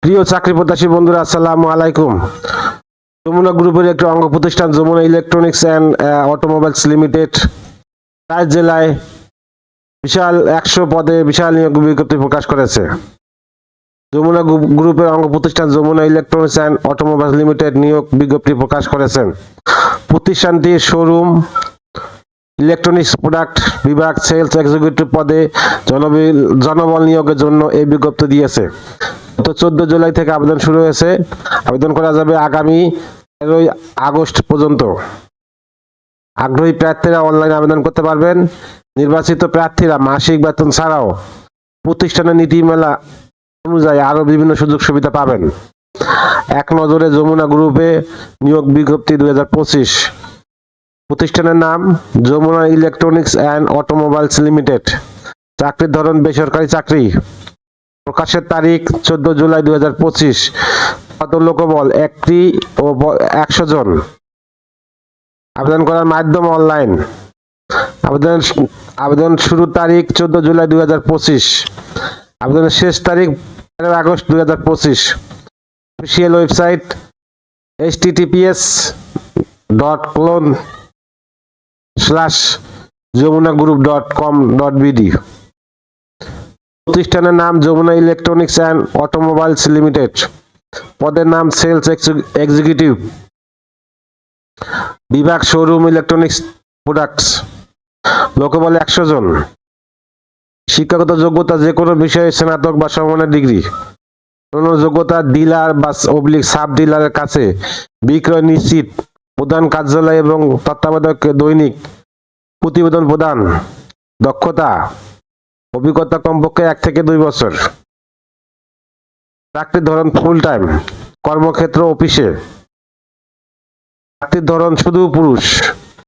প্রিয় চাকরি প্রত্যাশী বন্ধুরা, আসসালামু আলাইকুম। যমুনা গ্রুপের একটি অঙ্গ প্রতিষ্ঠান Jamuna Electronics and Automobiles Limited তার জেলায় বিশাল 100 পদে বিশাল নিয়োগ বিজ্ঞপ্তি প্রকাশ করেছে। যমুনা গ্রুপের অঙ্গ প্রতিষ্ঠান Jamuna Electronics and Automobiles Limited নিয়োগ বিজ্ঞপ্তি প্রকাশ করেছেন। প্রতিষ্ঠানটির শোরুম ইলেকট্রনিক্স প্রোডাক্ট বিভাগ সেলস এক্সিকিউটিভ পদে জনবল নিয়োগের জন্য এই বিজ্ঞপ্তি দিয়েছে। গত 14 জুলাই থেকে আবেদন শুরু হয়েছে। আবেদন করা যাবে আগামী 13 আগস্ট পর্যন্ত। আগ্রহী প্রার্থীরা অনলাইনে আবেদন করতে পারবেন। নির্বাচিত প্রার্থীরা মাসিক বেতন ছাড়াও প্রতিষ্ঠানের নীতিমালা অনুযায়ী আরো বিভিন্ন সুযোগ সুবিধা পাবেন। এক নজরে যমুনা গ্রুপে নিয়োগ বিজ্ঞপ্তি 2025। প্রতিষ্ঠানের নাম Jamuna Electronics and Automobiles Limited. চাকরির ধরন বেসরকারি চাকরি। প্রকাশের তারিখ 14 জুলাই 2025। পদ লোকবল 1টি ও 100 জন। আবেদন করার মাধ্যম অনলাইন। আবেদন শুরুর তারিখ 14 জুলাই 2025। আবেদনের শেষ তারিখ 13 আগস্ট 2025। Official website https://jamunagroup.com.bd। প্রতিষ্ঠানের নাম Jamuna Electronics and Automobiles Limited. পদের নাম সেলস এক্সিকিউটিভ। বিভাগ শোরুম ইলেকট্রনিক্স প্রোডাক্টস। লোকবল 100 জন। শিক্ষাগত যোগ্যতা যে কোনো বিষয়ে স্নাতক বা সমমানের ডিগ্রি। অন্যান্য যোগ্যতা ডিলার বা সাব ডিলারের কাছে বিক্রয় নিশ্চিত, প্রধান কার্যালয় এবং তত্ত্বাবধায়ককে দৈনিক প্রতিবেদন প্রদান। দক্ষতা অভিজ্ঞতা কমপক্ষে 1 থেকে 2 বছর। চাকরির ধরন ফুল টাইম। কর্মক্ষেত্র অফিসে। চাকরির ধরন শুধু পুরুষ।